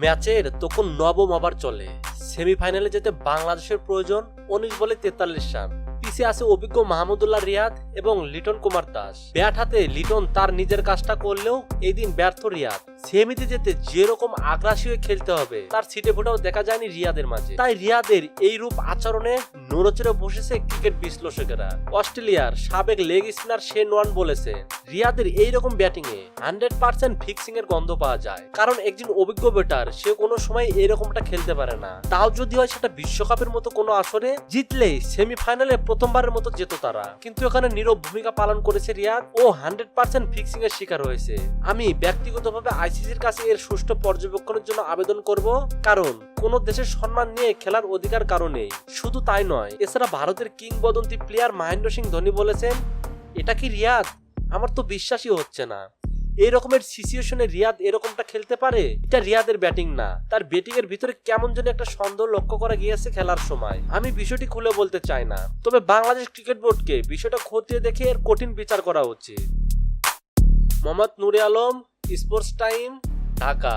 ম্যাচের তখন নবম ওভার চলে। সেমিফাইনালে যেতে বাংলাদেশের প্রয়োজন 19 বলে 43 রান। পিছিয়ে আছে অভিজ্ঞ মাহমুদুল্লাহ রিয়াদ এবং লিটন কুমার দাস। ব্যাট হাতে লিটন তার নিজের কাজটা করলেও এই দিন ব্যর্থ রিয়াদ। সেমিতে যেতে যেরকম আগ্রাসী হয়ে খেলতে হবে তার ছিটে ফোটাও দেখা যায়নি রিয়াদের মাঝে। তাই রিয়াদের এই রূপ আচরণে নড়েচড়ে বসেছে ক্রিকেট বিশ্লেষকেরা। অস্ট্রেলিয়ার সাবেক লেগ স্পিনার শেন ওয়ার্ন বলেছে, রিয়াদের এইরকম ব্যাটিং এ 100% ফিক্সিং এর গন্ধ পাওয়া যায়, কারণ একজন অভিজ্ঞ ব্যাটার সে কোনো সময় এরকমটা খেলতে পারে না। তাও যদি হয় সেটা বিশ্বকাপের মতো কোনো আসরে, জিতলেই সেমিফাইনালে প্রথমবারের মতো যেত তারা। কিন্তু এখানে নীরব ভূমিকা পালন করেছে রিয়াদ ও 100% ফিক্সিং এর শিকার হয়েছে। আমি ব্যক্তিগতভাবে আইসিসির কাছে এর সুষ্ঠু পর্যবেক্ষণের জন্য আবেদন করব, কারণ কোন দেশের সম্মান নিয়ে খেলার অধিকার কারণেই। শুধু তাই নয়, এছাড়া ভারতের কিংবদন্তি প্লেয়ার মহেন্দ্র সিং ধোনি বলেছেন, এটা কি রিয়াদ? আমার তো বিশ্বাসই হচ্ছে না এই রকমের সিচুয়েশনে রিয়াদ এরকমটা খেলতে পারে। এটা রিয়াদের ব্যাটিং না, তার ব্যাটিং এর ভিতরে কেমন যেন একটা সন্দেহ লক্ষ্য করা গিয়েছে খেলার সময়। আমি বিষয়টি খুলে বলতে চাই না, তবে বাংলাদেশ ক্রিকেট বোর্ডকে বিষয়টা খতিয়ে দেখে এর কঠিন বিচার করা উচিত। মোহাম্মদ নুরে আলম, স্পোর্টস টাইম, ঢাকা।